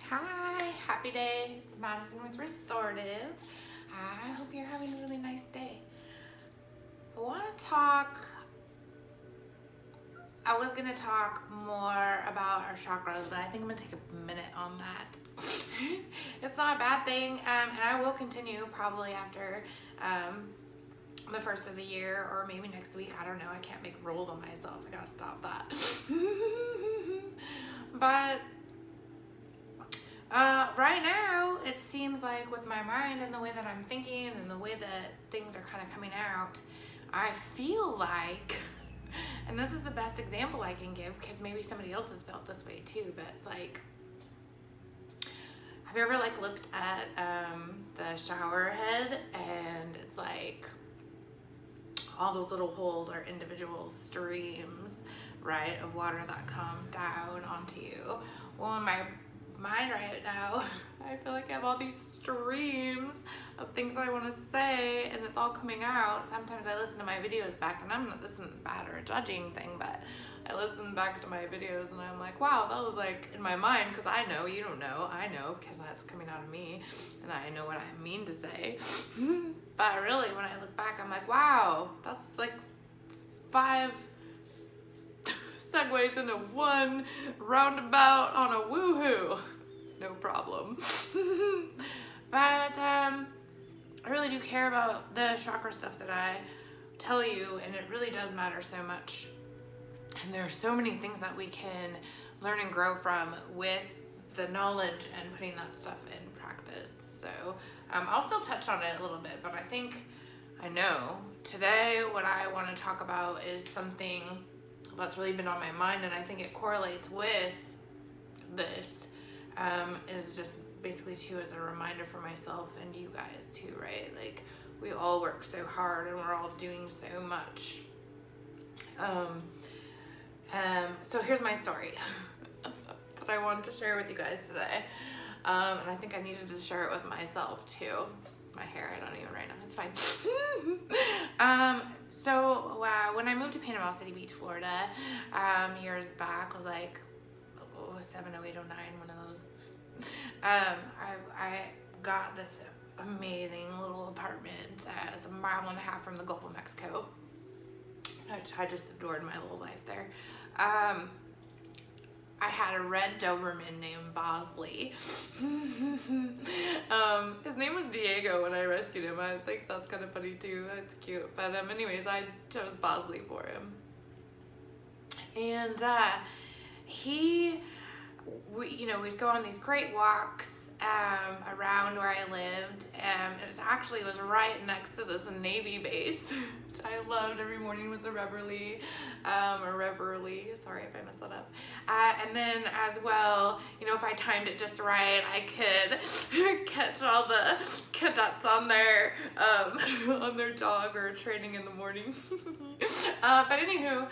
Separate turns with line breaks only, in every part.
Hi, happy day. It's Madison with Restorative. I hope you're having a really nice day. I was going to talk more about our chakras, but I think I'm going to take a minute on that. It's not a bad thing, and I will continue probably after the first of the year or maybe next week. I don't know. I can't make rules on myself. I got to stop that. But right now, it seems like with my mind and the way that I'm thinking and the way that things are kind of coming out, I feel like, and this is the best example I can give because maybe somebody else has felt this way too, but it's like, have you ever like looked at the shower head and it's like all those little holes are individual streams, right, of water that come down onto you? Well, in my mind right now, I feel like I have all these streams of things that I want to say and it's all coming out. Sometimes I listen to my videos back and this isn't bad or a judging thing, but I listen back to my videos and I'm like, wow, that was like in my mind, because I know, you don't know, I know because that's coming out of me and I know what I mean to say. But really, when I look back, I'm like, wow, that's like 5 segues into one roundabout on a woohoo. No problem. But I really do care about the chakra stuff that I tell you, and it really does matter so much. And there are so many things that we can learn and grow from with the knowledge and putting that stuff in practice. So I'll still touch on it a little bit, but I know today what I want to talk about is something that's really been on my mind, and I think it correlates with this, is just basically too as a reminder for myself and you guys too, right? Like, we all work so hard and we're all doing so much. So here's my story that I wanted to share with you guys today. And I think I needed to share it with myself too. My hair, I don't even right now, it's fine. So when I moved to Panama City Beach, Florida, years back, was like 07, 08, 09, one of those. I got this amazing little apartment. It's a mile and a half from the Gulf of Mexico. I just adored my little life there. I had a red Doberman named Bosley. His name was Diego when I rescued him. I think that's kind of funny too. It's cute. But anyways, I chose Bosley for him. And we'd go on these great walks around where I lived. It was right next to this Navy base, which I loved. Every morning was a reveille, sorry if I messed that up. And then as well, if I timed it just right, I could catch all the cadets on their jog or training in the morning. But anywho,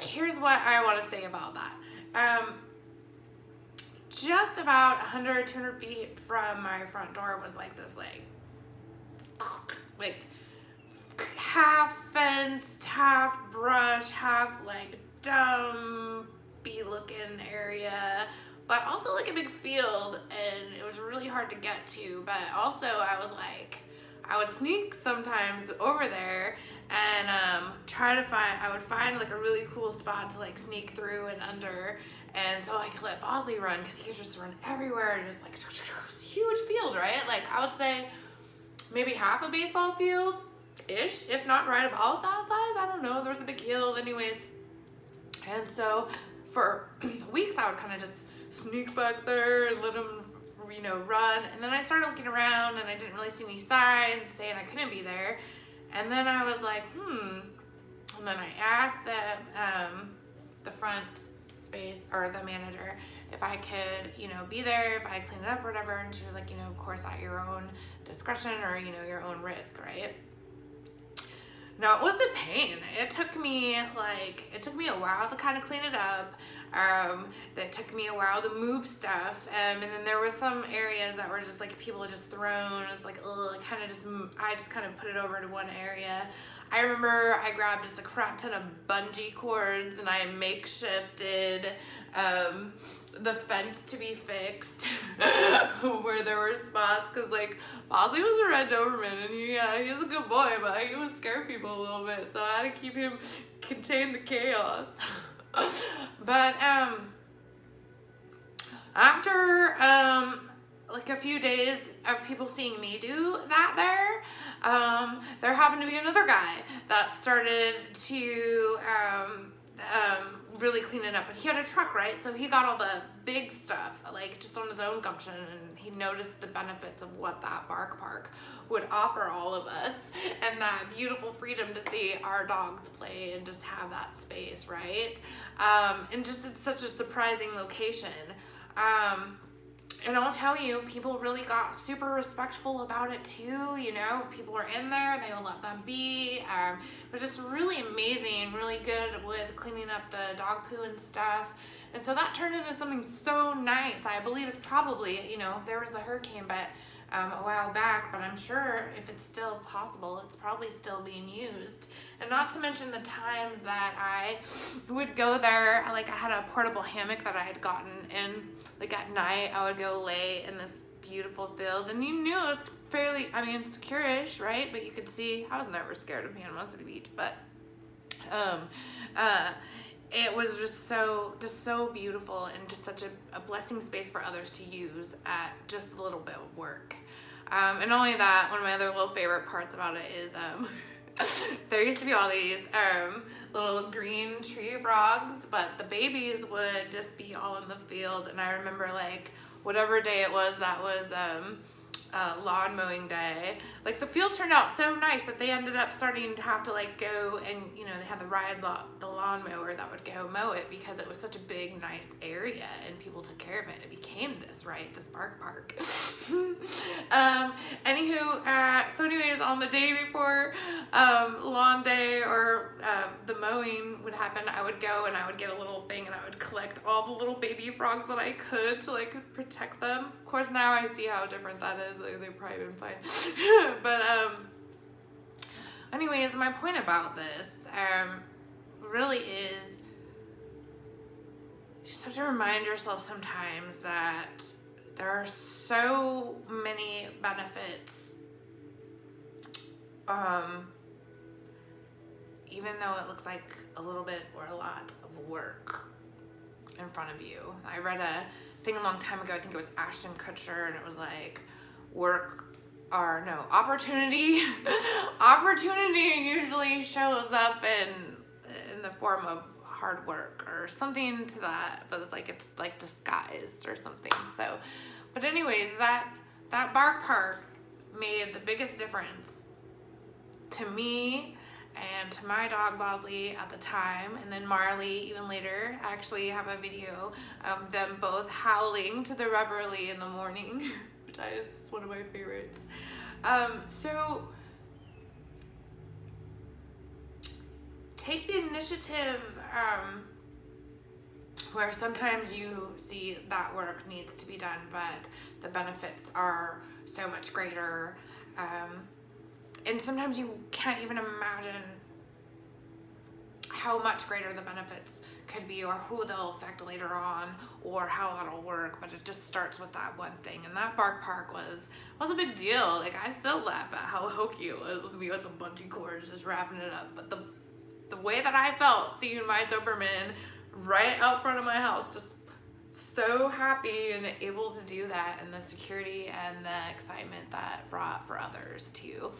here's what I want to say about that. Just about 100, 200 feet from my front door was like this, like half fenced, half brush, half like dumpy looking area, but also like a big field, and it was really hard to get to. But also I would sneak sometimes over there and I would find like a really cool spot to like sneak through and under. And so I could let Bosley run because he could just run everywhere and just like huge field, right? Like I would say maybe half a baseball field-ish, if not right about that size. I don't know. There was a big hill anyways. And so for weeks I would kind of just sneak back there and let him, run. And then I started looking around and I didn't really see any signs saying I couldn't be there. And then I was like, And then I asked the front space or the manager if I could, be there, if I clean it up or whatever. And she was like, of course at your own discretion or, your own risk, right? Now, it was a pain. It took me a while to kind of clean it up. That took me a while to move stuff. And then there were some areas that were just like people had just thrown. It was like, I just kind of put it over to one area. I remember I grabbed just a crap ton of bungee cords and I makeshifted the fence to be fixed where there were spots, because like Bosley was a red Doberman and he was a good boy, but he would scare people a little bit, so I had to keep him contain the chaos. But after like a few days of people seeing me do that there happened to be another guy that started to really clean it up. But he had a truck, right? So he got all the big stuff, like just on his own gumption, and he noticed the benefits of what that bark park would offer all of us, and that beautiful freedom to see our dogs play and just have that space, right? And just it's such a surprising location. And I'll tell you, people really got super respectful about it too. You know, if people were in there, they would let them be. It was just really amazing, really good with cleaning up the dog poo and stuff. And so that turned into something so nice. I believe it's probably, you know, there was the hurricane, but a while back, but I'm sure if it's still possible, it's probably still being used. And not to mention the times that I would go there, like I had a portable hammock that I had gotten, and like at night I would go lay in this beautiful field, and you knew it was fairly, I mean, secure-ish, right? But you could see, I was never scared of Panama City Beach, but it was just so beautiful, and just such a blessing space for others to use at just a little bit of work. And not only that, one of my other little favorite parts about it is there used to be all these little green tree frogs, but the babies would just be all in the field. And I remember, like, whatever day it was, that was lawn mowing day, like the field turned out so nice that they ended up starting to have to like go and, you know, they had the lawnmower that would go mow it, because it was such a big nice area and people took care of it. It became this, right, this bark park. So anyways, on the day before lawn day or the mowing would happen, I would go and I would get a little thing and I would collect all the little baby frogs that I could to like protect them. Of course, now I see how different that is. They've probably been fine. But anyways, my point about this really is you just have to remind yourself sometimes that there are so many benefits, even though it looks like a little bit or a lot of work in front of you. I read a thing a long time ago, I think it was Ashton Kutcher, and it was like opportunity. Opportunity usually shows up in the form of hard work or something to that, but it's like disguised or something. So, but anyways, that bark park made the biggest difference to me and to my dog Bosley at the time, and then Marley even later. I actually have a video of them both howling to the reveille in the morning, which is one of my favorites. So take the initiative where sometimes you see that work needs to be done, but the benefits are so much greater. And sometimes you can't even imagine how much greater the benefits could be, or who they'll affect later on, or how that'll work. But it just starts with that one thing. And that bark park was a big deal. Like, I still laugh at how hokey it was with me with the bungee cords just wrapping it up. But the way that I felt seeing my Doberman right out front of my house, just so happy and able to do that, and the security and the excitement that brought for others too.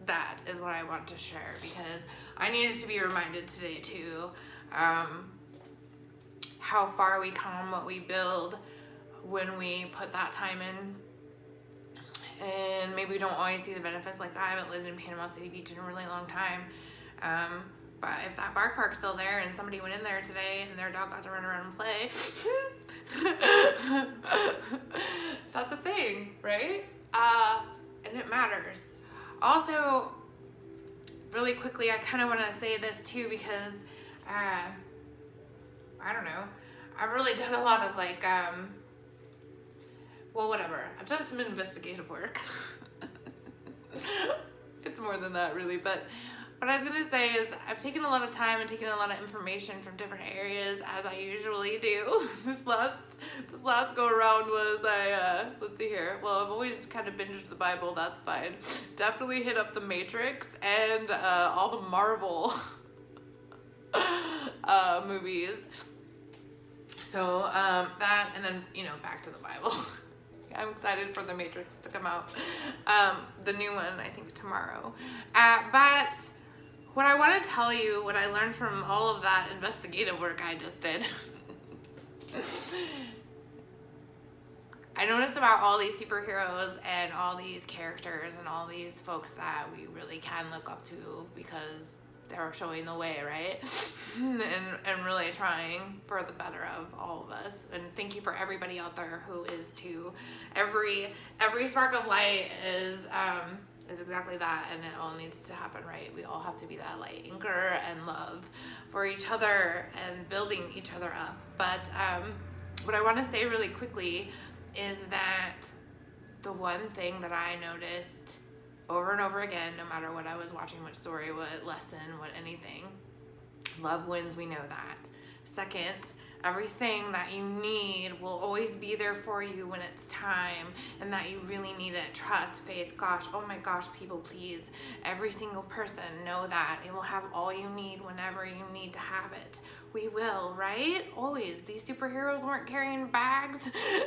That is what I want to share, because I needed to be reminded today too, how far we come, what we build when we put that time in. And maybe we don't always see the benefits. Like, I haven't lived in Panama City Beach in a really long time. But if that bark park's still there and somebody went in there today and their dog got to run around and play, that's a thing, right? And it matters. Also, really quickly, I kind of want to say this too, because I don't know, I've really done a lot of like, well, whatever. I've done some investigative work. It's more than that, really, but what I was gonna say is I've taken a lot of time and taken a lot of information from different areas, as I usually do. This last go around was let's see here. Well, I've always kind of binged the Bible. That's fine. Definitely hit up the Matrix and all the Marvel movies. So that, and then back to the Bible. I'm excited for the Matrix to come out. The new one, I think, tomorrow. But what I want to tell you, what I learned from all of that investigative work I just did, I noticed about all these superheroes and all these characters and all these folks that we really can look up to because they're showing the way, right? and really trying for the better of all of us. And thank you for everybody out there who is too. Every spark of light is exactly that, and it all needs to happen, right? We all have to be that light anchor and love for each other and building each other up. But what I want to say really quickly is that the one thing that I noticed over and over again, no matter what I was watching, what story, what lesson, what anything, love wins, we know that. Second, everything that you need will always be there for you when it's time, and that you really need it. Trust, faith, gosh, oh my gosh, people, please. Every single person, know that. You will have all you need whenever you need to have it. We will, right? Always. These superheroes weren't carrying bags.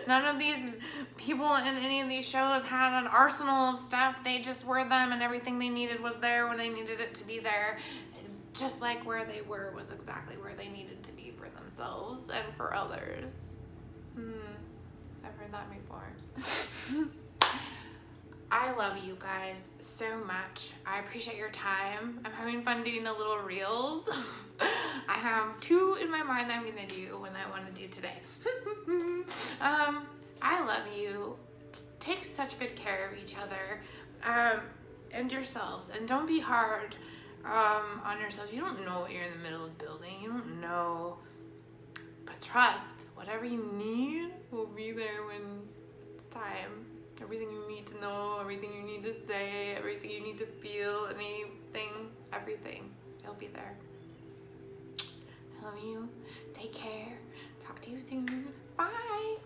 None of these people in any of these shows had an arsenal of stuff. They just were them, and everything they needed was there when they needed it to be there. Just like where they were was exactly where they needed to be for themselves and for others. I've heard that before. I love you guys so much. I appreciate your time. I'm having fun doing the little reels. I have 2 in my mind that I'm gonna do when I want to do today. I love you. Take such good care of each other and yourselves, and don't be hard on yourselves. You don't know what you're in the middle of building. You don't know, but trust. Whatever you need will be there when it's time. Everything you need to know, everything you need to say, everything you need to feel, anything, everything, it'll be there. I love you. Take care. Talk to you soon. Bye.